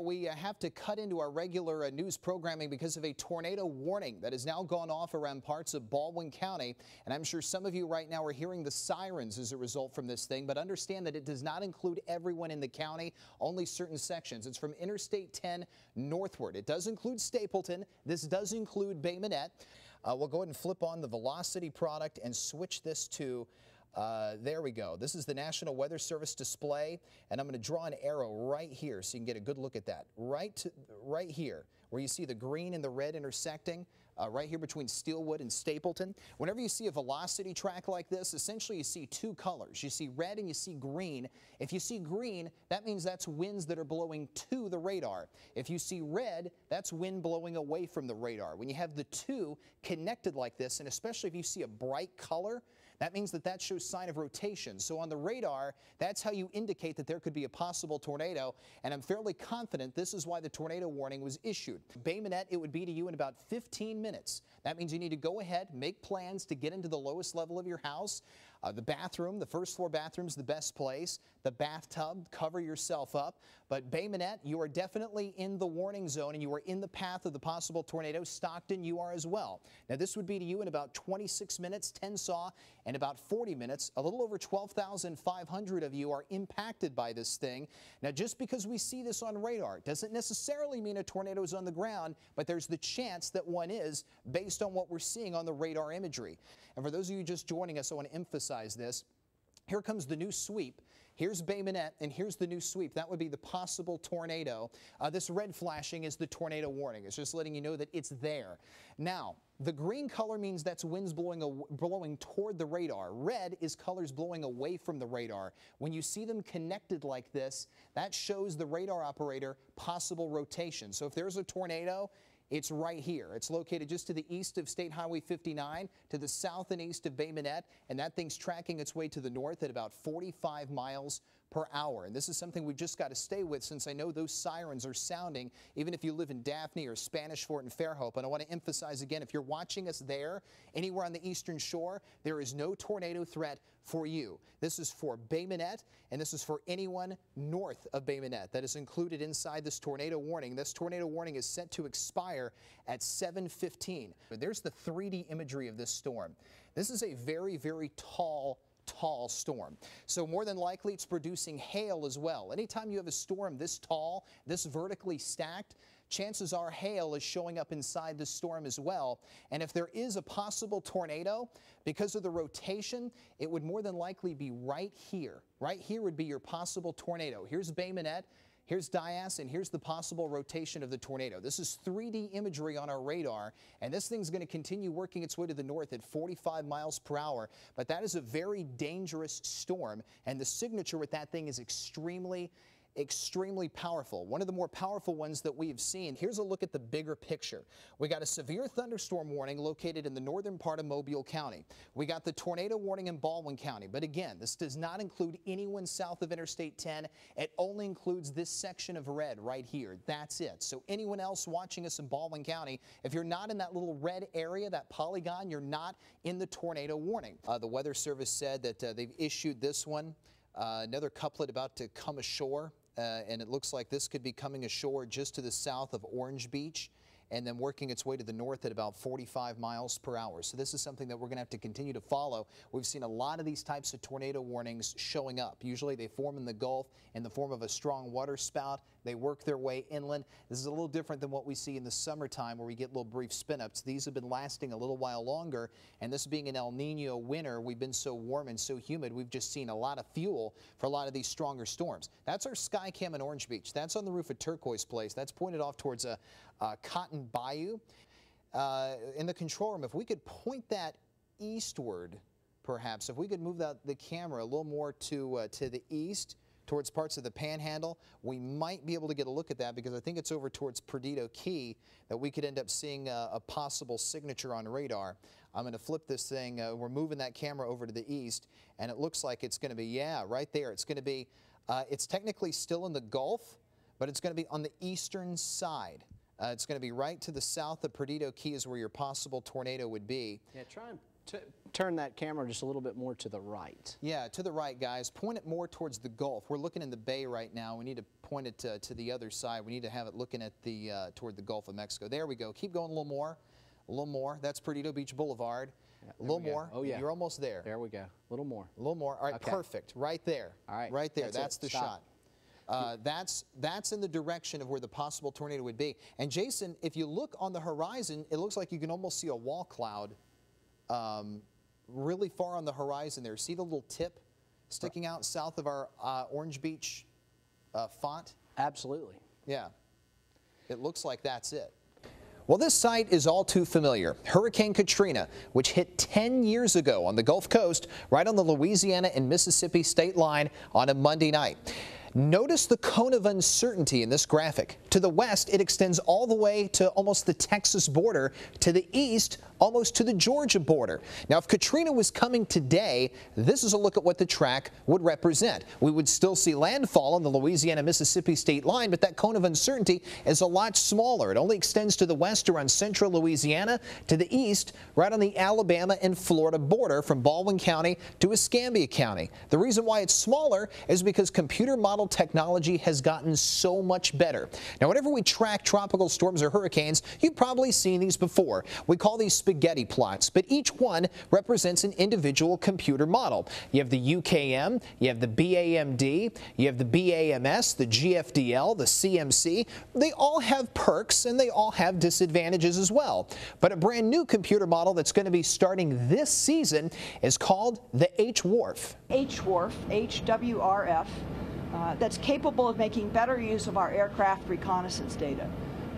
We have to cut into our regular news programming because of a tornado warning that has now gone off around parts of Baldwin County. And I'm sure some of you right now are hearing the sirens as a result from this thing. But understand that it does not include everyone in the county, only certain sections. It's from Interstate 10 northward. It does include Stapleton. This does include Bay Minette. We'll go ahead and flip on the Velocity product and switch this to there we go. This is the National Weather Service display, and I'm going to draw an arrow right here so you can get a good look at that. Right here, where you see the green and the red intersecting, right here between Steelwood and Stapleton. Whenever you see a velocity track like this, essentially you see two colors. You see red and you see green. If you see green, that means that's winds that are blowing to the radar. If you see red, that's wind blowing away from the radar. When you have the two connected like this, and especially if you see a bright color, that means that shows sign of rotation. So on the radar, that's how you indicate that there could be a possible tornado, and I'm fairly confident this is why the tornado warning was issued. Bay Minette, it would be to you in about 15 minutes. That means you need to go ahead, make plans to get into the lowest level of your house. The bathroom, the first floor bathroom is the best place. The bathtub, cover yourself up. But Bay Minette, you are definitely in the warning zone and you are in the path of the possible tornado. Stockton, you are as well. Now this would be to you in about 26 minutes, Tensaw, and about 40 minutes. A little over 12,500 of you are impacted by this thing. Now just because we see this on radar doesn't necessarily mean a tornado is on the ground, but there's the chance that one is based on what we're seeing on the radar imagery. And for those of you just joining us, I want to emphasize this. Here comes the new sweep. Here's Bay Minette, and here's the new sweep. That would be the possible tornado. This red flashing is the tornado warning. It's just letting you know that it's there. Now, the green color means that's winds blowing toward the radar. Red is colors blowing away from the radar. When you see them connected like this, that shows the radar operator possible rotation. So if there's a tornado, it's right here. It's located just to the east of State Highway 59, to the south and east of Bay Minette, and that thing's tracking its way to the north at about 45 miles per hour. And this is something we've just got to stay with, since I know those sirens are sounding even if you live in Daphne or Spanish Fort and Fairhope. And I want to emphasize again, if you're watching us there, anywhere on the eastern shore, there is no tornado threat for you. This is for Bay Minette, and this is for anyone north of Bay Minette that is included inside this tornado warning. This tornado warning is set to expire at 7:15. There's the 3D imagery of this storm. This is a very, very tall storm. So more than likely it's producing hail as well. Anytime you have a storm this tall, this vertically stacked, chances are hail is showing up inside the storm as well. And if there is a possible tornado, because of the rotation, it would more than likely be right here. Right here would be your possible tornado. Here's Bay Minette. Here's Dyess, and here's the possible rotation of the tornado. This is 3D imagery on our radar, and this thing's going to continue working its way to the north at 45 miles per hour. But that is a very dangerous storm, and the signature with that thing is extremely powerful. One of the more powerful ones that we have seen. Here's a look at the bigger picture. We got a severe thunderstorm warning located in the northern part of Mobile County. We got the tornado warning in Baldwin County. But again, this does not include anyone south of Interstate 10. It only includes this section of red right here. That's it. So anyone else watching us in Baldwin County, if you're not in that little red area, that polygon, you're not in the tornado warning. The Weather Service said that they've issued this one. Another couplet about to come ashore. And it looks like this could be coming ashore just to the south of Orange Beach and then working its way to the north at about 45 miles per hour. So this is something that we're going to have to continue to follow. We've seen a lot of these types of tornado warnings showing up. Usually they form in the Gulf in the form of a strong water spout. They work their way inland. This is a little different than what we see in the summertime where we get little brief spin-ups. These have been lasting a little while longer, and this being an El Nino winter, we've been so warm and so humid, we've just seen a lot of fuel for a lot of these stronger storms. That's our Skycam in Orange Beach. That's on the roof of Turquoise Place. That's pointed off towards a Cotton Bayou. In the control room, if we could point that eastward, perhaps, if we could move the camera a little more to the east, towards parts of the Panhandle, we might be able to get a look at that, because I think it's over towards Perdido Key that we could end up seeing a possible signature on radar. I'm going to flip this thing. We're moving that camera over to the east, and it looks like it's going to be, yeah, right there. It's going to be, it's technically still in the Gulf, but it's going to be on the eastern side. It's going to be right to the south of Perdido Key is where your possible tornado would be. Yeah, try and turn that camera just a little bit more to the right. Yeah, to the right, guys. Point it more towards the Gulf. We're looking in the bay right now. We need to point it to the other side. We need to have it looking at the toward the Gulf of Mexico. There we go. Keep going a little more. A little more. That's Perdido Beach Boulevard. Yeah, a little more. Oh, yeah. You're almost there. There we go. A little more. A little more. All right, okay. Perfect. Right there. All right. Right there. That's it. the Stop. shot. That's in the direction of where the possible tornado would be. And Jason, if you look on the horizon, it looks like you can almost see a wall cloud really far on the horizon there. See the little tip sticking out south of our Orange Beach font? Absolutely. Yeah. It looks like that's it. Well, this site is all too familiar. Hurricane Katrina, which hit 10 years ago on the Gulf Coast, right on the Louisiana and Mississippi state line on a Monday night. Notice the cone of uncertainty in this graphic. To the west, it extends all the way to almost the Texas border. To the east, almost to the Georgia border. Now, if Katrina was coming today, this is a look at what the track would represent. We would still see landfall on the Louisiana-Mississippi state line, but that cone of uncertainty is a lot smaller. It only extends to the west around central Louisiana, to the east, right on the Alabama and Florida border from Baldwin County to Escambia County. The reason why it's smaller is because computer model technology has gotten so much better. Now, whenever we track tropical storms or hurricanes, you've probably seen these before. We call these spaghetti plots, but each one represents an individual computer model. You have the UKM, you have the BAMD, you have the BAMS, the GFDL, the CMC. They all have perks and they all have disadvantages as well. But a brand new computer model that's going to be starting this season is called the HWRF. HWRF, HWRF. That's capable of making better use of our aircraft reconnaissance data.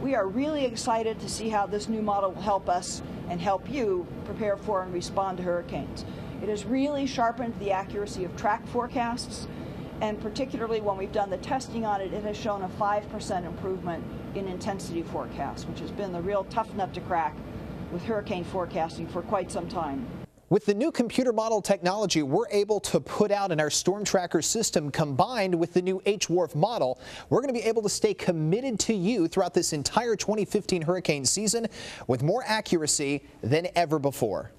We are really excited to see how this new model will help us and help you prepare for and respond to hurricanes. It has really sharpened the accuracy of track forecasts, and particularly when we've done the testing on it, it has shown a 5% improvement in intensity forecasts, which has been the real tough nut to crack with hurricane forecasting for quite some time. With the new computer model technology we're able to put out in our Storm Tracker system combined with the new HWRF model, we're going to be able to stay committed to you throughout this entire 2015 hurricane season with more accuracy than ever before.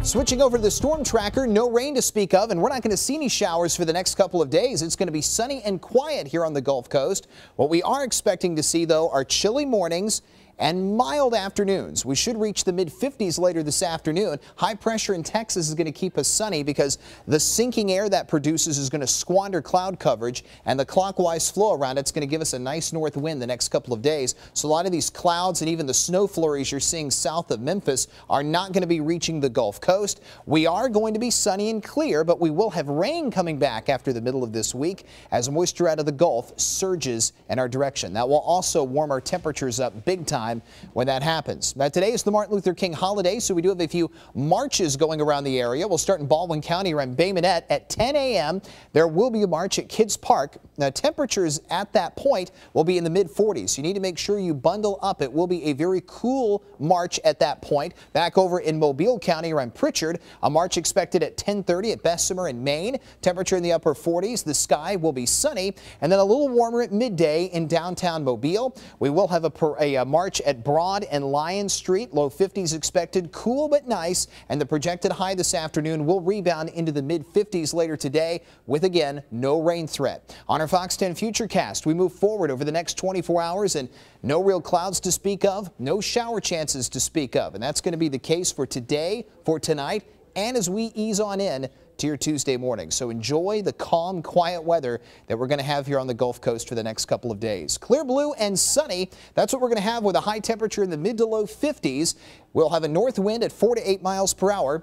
Switching over to the Storm Tracker, no rain to speak of, and we're not going to see any showers for the next couple of days. It's going to be sunny and quiet here on the Gulf Coast. What we are expecting to see, though, are chilly mornings and mild afternoons. We should reach the mid-50s later this afternoon. High pressure in Texas is going to keep us sunny because the sinking air that produces is going to squander cloud coverage, and the clockwise flow around it's going to give us a nice north wind the next couple of days. So a lot of these clouds and even the snow flurries you're seeing south of Memphis are not going to be reaching the Gulf Coast. We are going to be sunny and clear, but we will have rain coming back after the middle of this week as moisture out of the Gulf surges in our direction. That will also warm our temperatures up big time when that happens. Now, today is the Martin Luther King holiday, so we do have a few marches going around the area. We'll start in Baldwin County around Bay Minette at 10 a.m. There will be a march at Kids Park. Now, temperatures at that point will be in the mid-40s. You need to make sure you bundle up. It will be a very cool march at that point. Back over in Mobile County around Pritchard, a march expected at 10:30 at Bessemer in Maine. Temperature in the upper 40s. The sky will be sunny, and then a little warmer at midday in downtown Mobile. We will have a march at Broad and Lion Street. Low 50s expected, cool but nice, and the projected high this afternoon will rebound into the mid-50s later today with, again, no rain threat. On our Fox 10 Futurecast, we move forward over the next 24 hours and no real clouds to speak of, no shower chances to speak of, and that's going to be the case for today, for tonight, and as we ease on in to your Tuesday morning. So enjoy the calm, quiet weather that we're going to have here on the Gulf Coast for the next couple of days. Clear blue and sunny. That's what we're going to have with a high temperature in the mid to low 50s. We'll have a north wind at 4 to 8 miles per hour.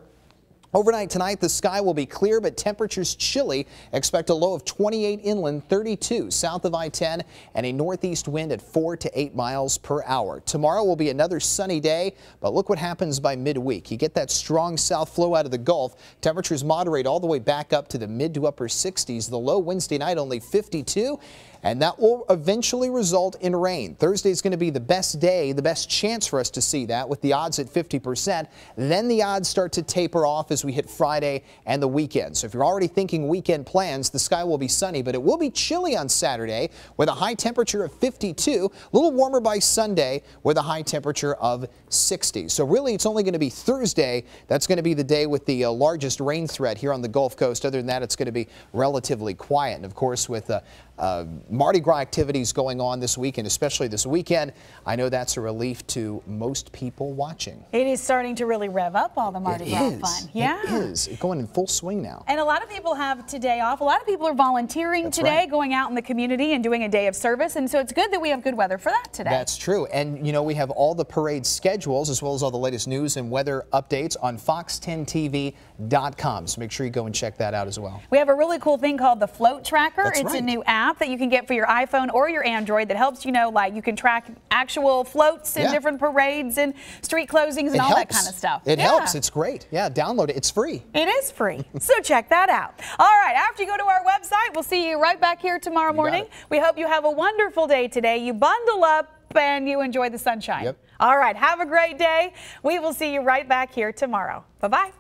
Overnight tonight, the sky will be clear, but temperatures chilly. Expect a low of 28 inland, 32 south of I-10, and a northeast wind at 4 to 8 miles per hour. Tomorrow will be another sunny day, but look what happens by midweek. You get that strong south flow out of the Gulf. Temperatures moderate all the way back up to the mid to upper 60s. The low Wednesday night only 52. And that will eventually result in rain. Thursday is going to be the best day, the best chance for us to see that with the odds at 50%. Then the odds start to taper off as as we hit Friday and the weekend. So if you're already thinking weekend plans, the sky will be sunny, but it will be chilly on Saturday with a high temperature of 52, a little warmer by Sunday with a high temperature of 60. So really, it's only going to be Thursday that's going to be the day with the largest rain threat here on the Gulf Coast. Other than that, it's going to be relatively quiet. And of course, with Mardi Gras activities going on this week, and especially this weekend, I know that's a relief to most people watching. It is starting to really rev up all the Mardi Gras fun. Yeah. It is. It's going in full swing now. And a lot of people have today off. A lot of people are volunteering today, going out in the community and doing a day of service. And so it's good that we have good weather for that today. That's true. And, you know, we have all the parade schedules as well as all the latest news and weather updates on fox10tv.com. So make sure you go and check that out as well. We have a really cool thing called the Float Tracker. It's a new app that you can get for your iPhone or your Android that helps you know, like you can track actual floats in different parades and street closings and all that kind of stuff. It helps. It's great. Yeah, download it. It's free. It is free. So check that out. All right, after you go to our website, we'll see you right back here tomorrow morning. We hope you have a wonderful day today. You bundle up and you enjoy the sunshine. All right, have a great day. We will see you right back here tomorrow. Bye-bye.